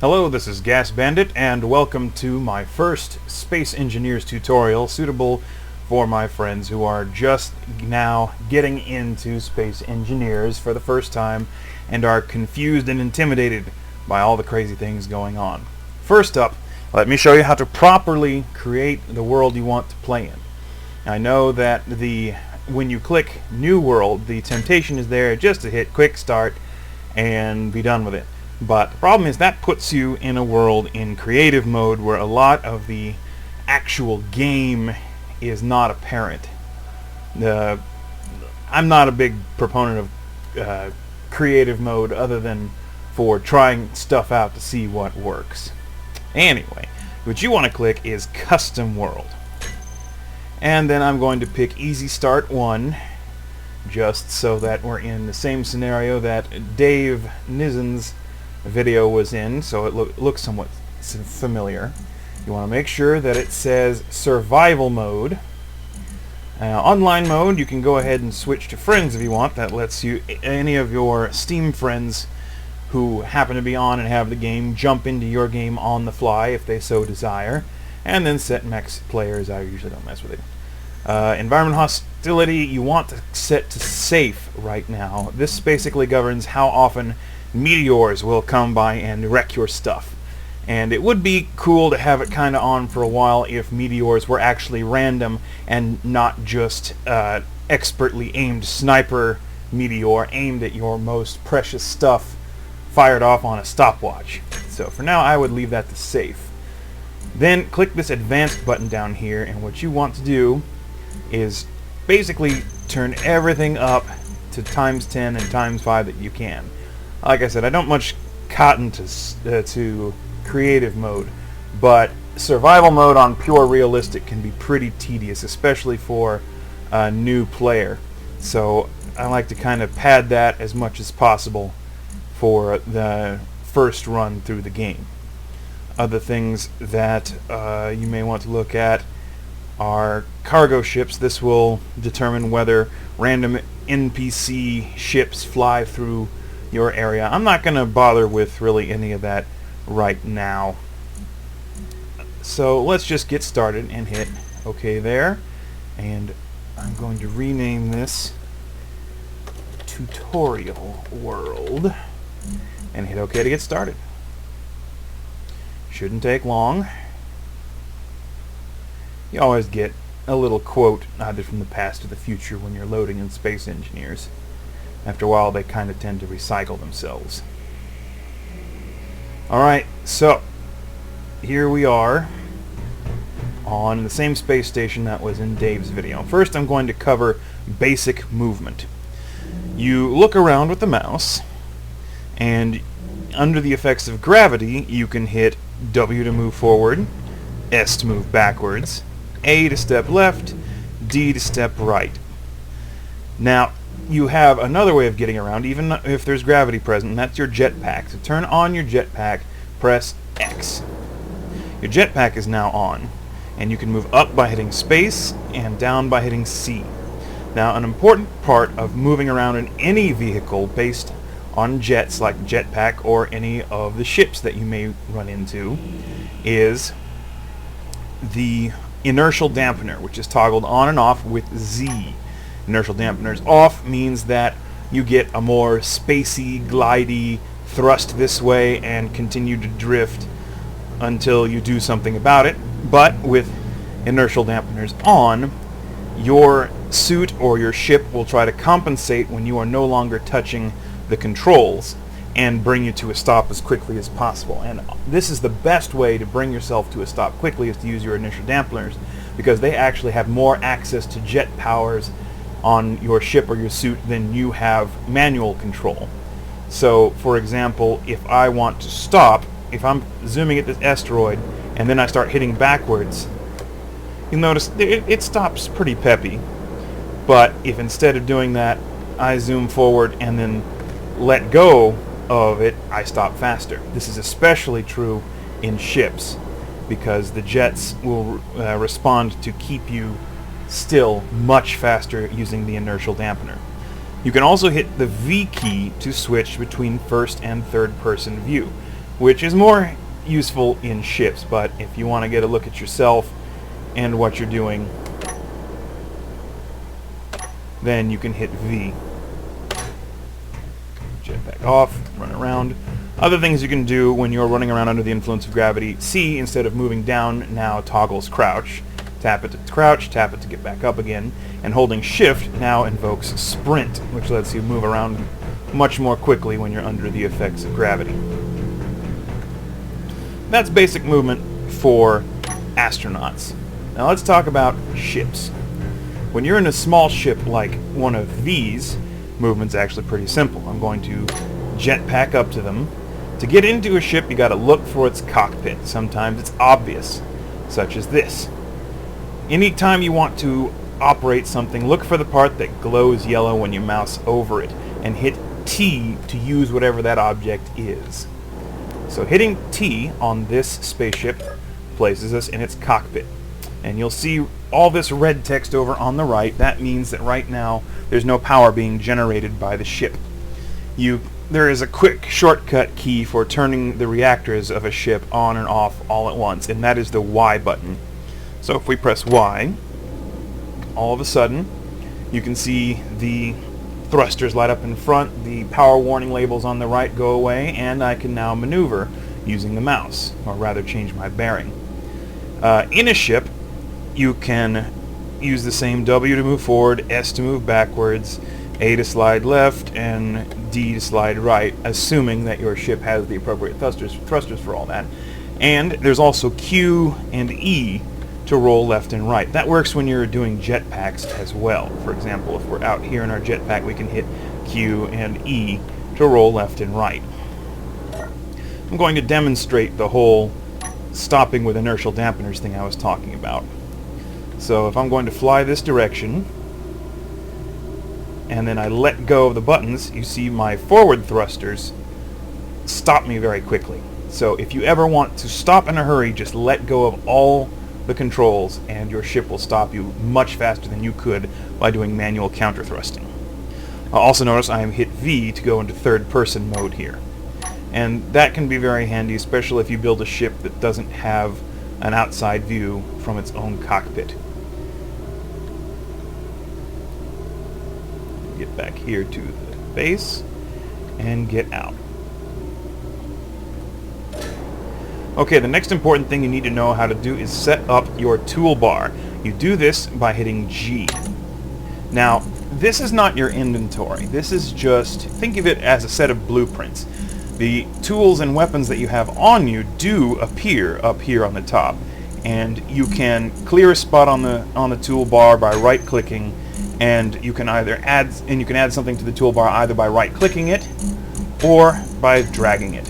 Hello, this is Gas Bandit, and welcome to my first Space Engineers tutorial suitable for my friends who are just now getting into Space Engineers for the first time and are confused and intimidated by all the crazy things going on. First up, let me show you how to properly create the world you want to play in. I know that when you click New World, the temptation is there just to hit Quick Start and be done with it. But the problem is that puts you in a world in creative mode where a lot of the actual game is not apparent. I'm not a big proponent of creative mode other than for trying stuff out to see what works. Anyway, what you want to click is Custom World. And then I'm going to pick Easy Start 1, just so that we're in the same scenario that Dave Nizen's video was in, so it looks somewhat familiar. You want to make sure that it says Survival Mode. Online mode, you can go ahead and switch to Friends if you want. That lets you, any of your Steam friends who happen to be on and have the game, jump into your game on the fly if they so desire. And then set max players. I usually don't mess with it. Environment Hostility, you want to set to Safe right now. This basically governs how often meteors will come by and wreck your stuff. And it would be cool to have it kind of on for a while if meteors were actually random and not just expertly aimed sniper meteor aimed at your most precious stuff fired off on a stopwatch. So for now I would leave that to Safe. Then click this Advanced button down here, and what you want to do is basically turn everything up to ×10 and ×5 that you can. Like I said, I don't much cotton to creative mode, but survival mode on pure realistic can be pretty tedious, especially for a new player. So I like to kind of pad that as much as possible for the first run through the game. Other things that you may want to look at are cargo ships. This will determine whether random NPC ships fly through your area. I'm not going to bother with really any of that right now. So let's just get started and hit OK there. And I'm going to rename this Tutorial World and hit OK to get started. Shouldn't take long. You always get a little quote either from the past or the future when you're loading in Space Engineers. After a while they kind of tend to recycle themselves. Alright, so here we are on the same space station that was in Dave's video. First I'm going to cover basic movement. You look around with the mouse, and under the effects of gravity you can hit W to move forward, S to move backwards, A to step left, D to step right. Now you have another way of getting around even if there's gravity present, and that's your jetpack. So turn on your jetpack, press X. Your jetpack is now on, and you can move up by hitting space and down by hitting C. Now an important part of moving around in any vehicle based on jets like Jetpack or any of the ships that you may run into is the Inertial Dampener, which is toggled on and off with Z. Inertial Dampeners off means that you get a more spacey, glidey thrust this way and continue to drift until you do something about it. But with Inertial Dampeners on, your suit or your ship will try to compensate when you are no longer touching the controls and bring you to a stop as quickly as possible. And this is the best way to bring yourself to a stop quickly, is to use your Inertial Dampeners, because they actually have more access to jet powers on your ship or your suit than you have manual control. So for example, if I want to stop, if I'm zooming at this asteroid and then I start hitting backwards, you'll notice it stops pretty peppy. But if instead of doing that I zoom forward and then let go of it, I stop faster. This is especially true in ships, because the jets will respond to keep you still much faster using the Inertial Dampener. You can also hit the V key to switch between first and third person view. which is more useful in ships, but if you want to get a look at yourself and what you're doing, then you can hit V. Jetpack off, run around. Other things you can do when you're running around under the influence of gravity: C, instead of moving down, now toggles crouch. Tap it to crouch, tap it to get back up again, and holding Shift now invokes Sprint, which lets you move around much more quickly when you're under the effects of gravity. That's basic movement for astronauts. Now let's talk about ships. When you're in a small ship like one of these, movement's actually pretty simple. I'm going to jetpack up to them. To get into a ship, you gotta look for its cockpit. Sometimes it's obvious, such as this. Anytime you want to operate something, look for the part that glows yellow when you mouse over it, and hit T to use whatever that object is. So hitting T on this spaceship places us in its cockpit. And you'll see all this red text over on the right. That means that right now there's no power being generated by the ship. There is a quick shortcut key for turning the reactors of a ship on and off all at once, and that is the Y button. So if we press Y, all of a sudden you can see the thrusters light up in front, the power warning labels on the right go away, and I can now maneuver using the mouse, or rather change my bearing. In a ship, you can use the same W to move forward, S to move backwards, A to slide left, and D to slide right, assuming that your ship has the appropriate thrusters for all that. And there's also Q and E to roll left and right. That works when you're doing jetpacks as well. For example, if we're out here in our jetpack, we can hit Q and E to roll left and right. I'm going to demonstrate the whole stopping with inertial dampeners thing I was talking about. So if I'm going to fly this direction, and then I let go of the buttons, you see my forward thrusters stop me very quickly. So if you ever want to stop in a hurry, just let go of all the controls and your ship will stop you much faster than you could by doing manual counter thrusting. Also notice I am hit V to go into third person mode here. And that can be very handy, especially if you build a ship that doesn't have an outside view from its own cockpit. Get back here to the base and get out. Okay, the next important thing you need to know how to do is set up your toolbar. You do this by hitting G. Now, this is not your inventory. This is just, think of it as a set of blueprints. The tools and weapons that you have on you do appear up here on the top, and you can clear a spot on the toolbar by right-clicking, and you can add something to the toolbar either by right-clicking it or by dragging it.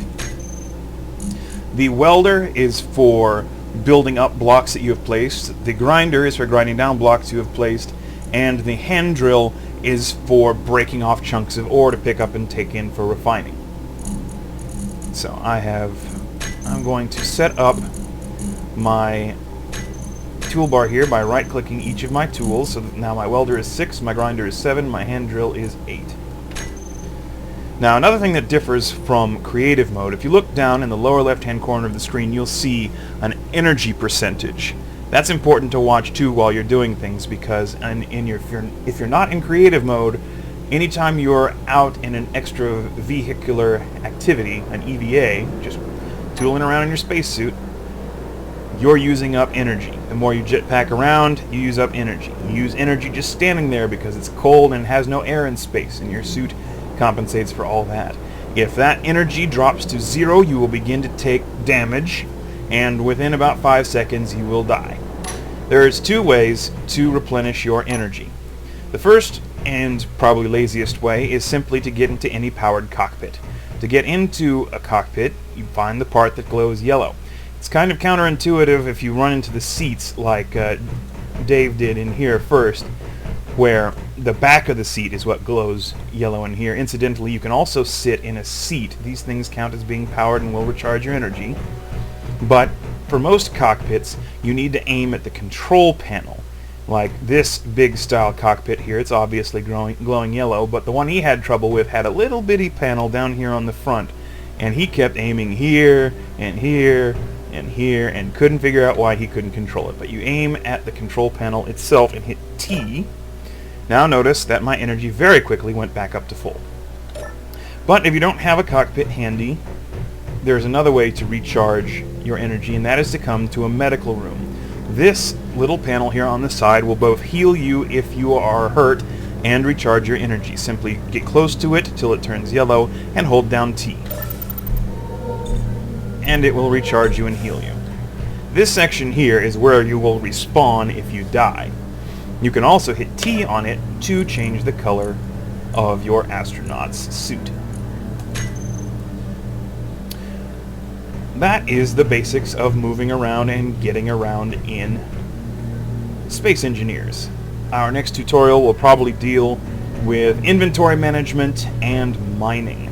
The welder is for building up blocks that you have placed, the grinder is for grinding down blocks you have placed, and the hand drill is for breaking off chunks of ore to pick up and take in for refining. So I'm going to set up my toolbar here by right-clicking each of my tools. So that now my welder is 6, my grinder is 7, my hand drill is 8. Now another thing that differs from creative mode, if you look down in the lower left-hand corner of the screen, you'll see an energy percentage. That's important to watch too while you're doing things, because if you're not in creative mode, anytime you're out in an extra vehicular activity, an EVA, just tooling around in your spacesuit, you're using up energy. The more you jetpack around, you use up energy. You use energy just standing there because it's cold and has no air in space, and your suit compensates for all that. If that energy drops to 0, you will begin to take damage, and within about 5 seconds you will die. There's 2 ways to replenish your energy. The first, and probably laziest way, is simply to get into any powered cockpit. To get into a cockpit, you find the part that glows yellow. It's kind of counterintuitive if you run into the seats like Dave did in here first, where the back of the seat is what glows yellow in here. Incidentally, you can also sit in a seat. These things count as being powered and will recharge your energy. But for most cockpits, you need to aim at the control panel. Like this big style cockpit here, it's obviously glowing yellow, but the one he had trouble with had a little bitty panel down here on the front, And he kept aiming here and here and here and couldn't figure out why he couldn't control it. But you aim at the control panel itself and hit T. Now notice that my energy very quickly went back up to full. But if you don't have a cockpit handy, there's another way to recharge your energy, and that is to come to a medical room. This little panel here on the side will both heal you if you are hurt and recharge your energy. Simply get close to it till it turns yellow and hold down T. And it will recharge you and heal you. This section here is where you will respawn if you die. You can also hit T on it to change the color of your astronaut's suit. That is the basics of moving around and getting around in Space Engineers. Our next tutorial will probably deal with inventory management and mining.